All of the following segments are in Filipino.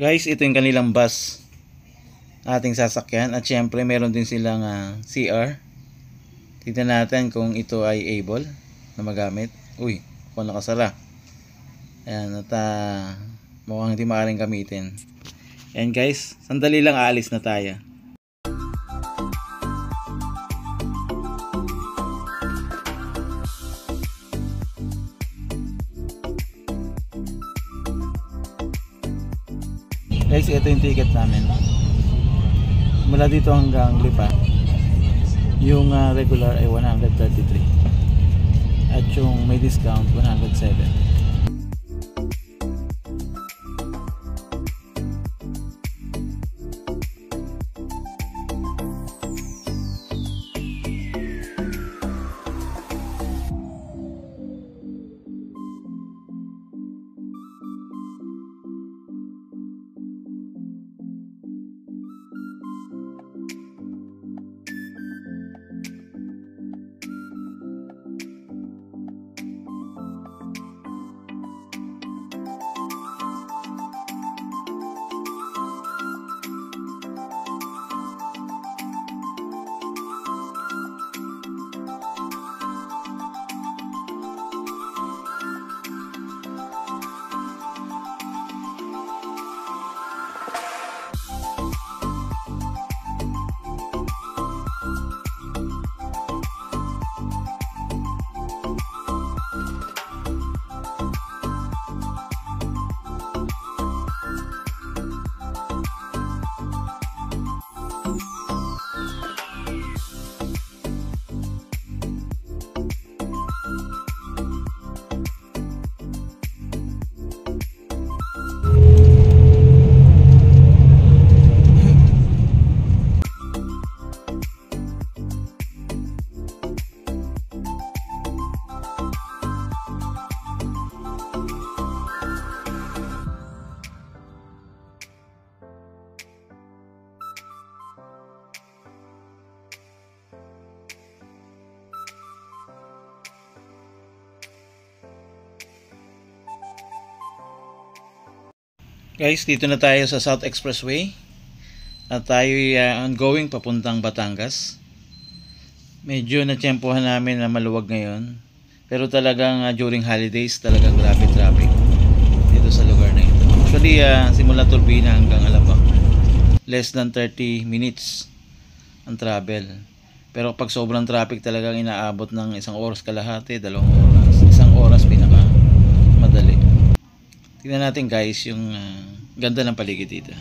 Guys, ito yung kanilang bus, ating sasakyan, at syempre meron din silang CR. Tignan natin kung ito ay able na magamit. Uy, kung nakasara. Ayan, at mukhang hindi maaaring gamitin. Ayan guys, sandali lang, aalis na tayo. Guys, ito yung ticket namin. Mula dito hanggang Lipa, yung regular ay 133 at yung may discount 107. Guys, dito na tayo sa South Expressway at tayo ongoing papuntang Batangas. Medyo natsyempohan namin na maluwag ngayon, pero talagang during holidays talagang grabe traffic dito sa lugar na ito. Actually, simula Turbina hanggang Alabang, less than 30 minutes ang travel. Pero pag sobrang traffic talagang inaabot ng 1 oras kalahati, 2 oras, 1 oras pinaka madali. Tingnan natin guys yung ganda ng paligid dito.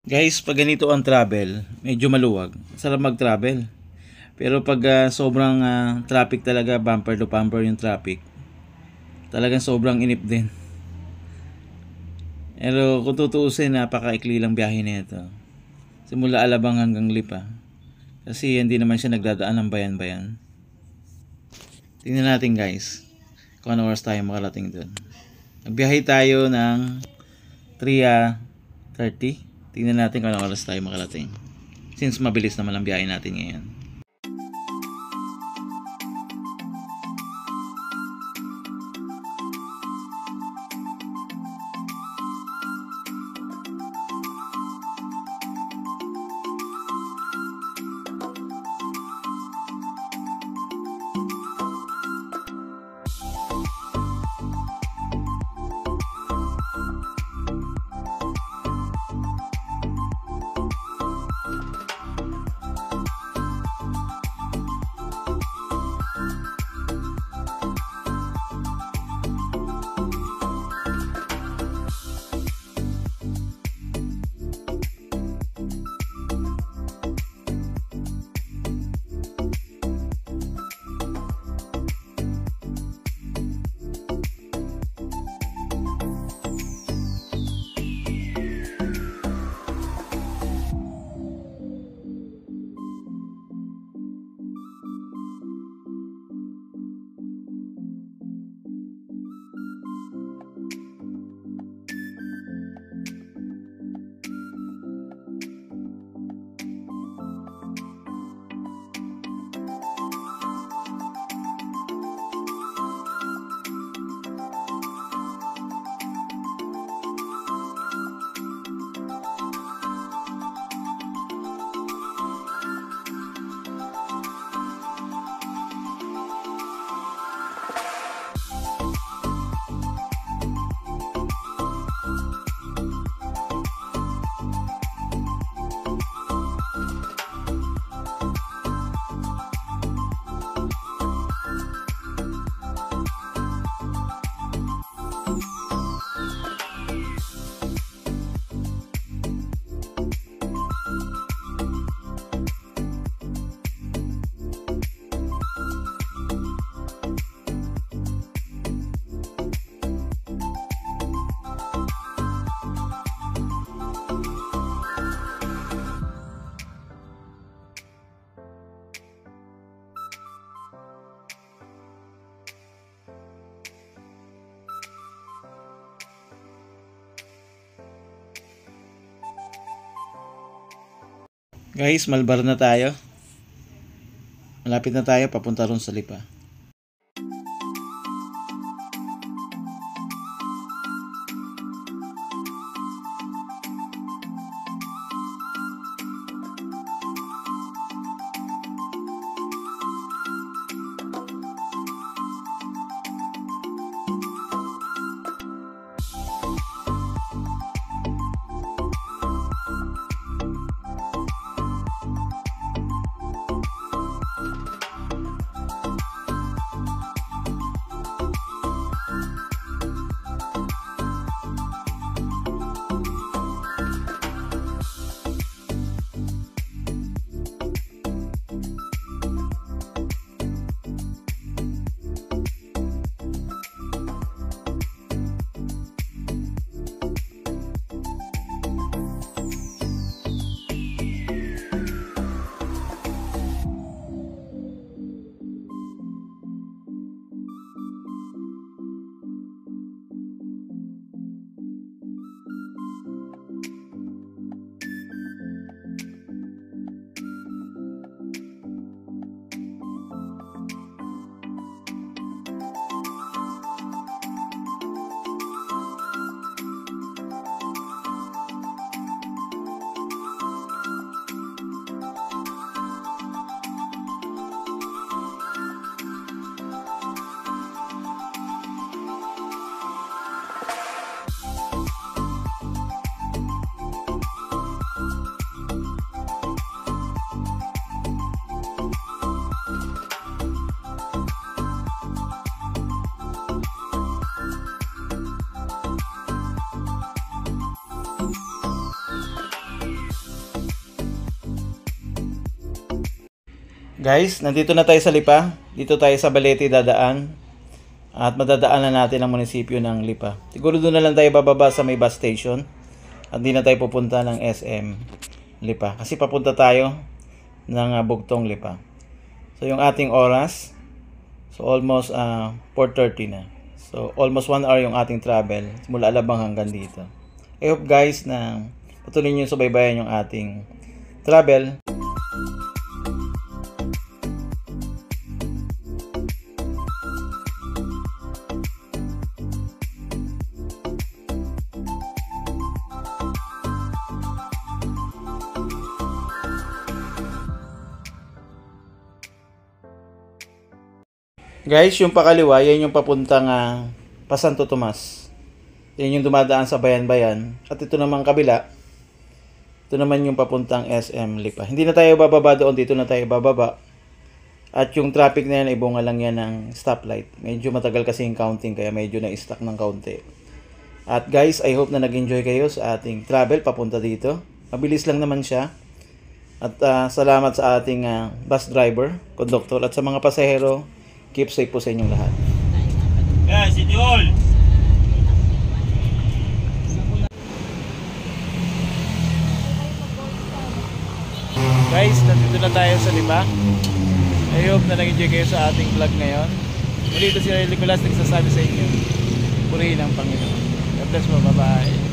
Guys, pag ganito ang travel, medyo maluwag. Sarap mag-travel. Pero pag sobrang traffic talaga, bumper to bumper yung traffic, talagang sobrang inip din. Pero kung tutuusin, napakaikli lang biyahe nito. Simula Alabang hanggang Lipa. Kasi hindi naman siya nagdadaan ng bayan-bayan. Tingnan natin guys, kung ano oras tayo makarating doon. Nagbiyahe tayo ng 3:30. Tingnan natin kung ano oras tayo makarating. Since mabilis naman ang biyahe natin ngayon. Guys, Malbar na tayo. Malapit na tayo papunta ron sa Lipa. Guys, nandito na tayo sa Lipa. Dito tayo sa Balete dadaan. At madadaanan natin ang munisipyo ng Lipa. Siguro doon na lang tayo bababa sa may bus station. At di na tayo pupunta ng SM Lipa. Kasi papunta tayo ng Bugtong Lipa. So yung ating oras, so almost 4:30 na. So almost 1 hour yung ating travel mula Alabang hanggang dito. I hope guys na patuloy niyo subaybayan yung ating travel. Guys, yung pakaliwa, yan yung papuntang pa Santo Tomas. Yan yung dumadaan sa Bayan-Bayan. At ito naman kabila, ito naman yung papuntang SM Lipa. Hindi na tayo bababa doon, dito na tayo bababa. At yung traffic na yan, ibunga lang yan ng stoplight. Medyo matagal kasi yung counting, kaya medyo na-stuck ng kaunti. At guys, I hope na nag-enjoy kayo sa ating travel papunta dito. Mabilis lang naman siya. At salamat sa ating bus driver, conductor, at sa mga pasahero. Keep safe po sa inyong lahat. Yeah, City Hall! Guys, nandito na tayo sa Lipa. I hope na nag-enjoy kayo sa ating vlog ngayon. Muli ito si Nicolas nagsasabi sa inyo. Purihin ang Panginoon. God bless po. Bye-bye.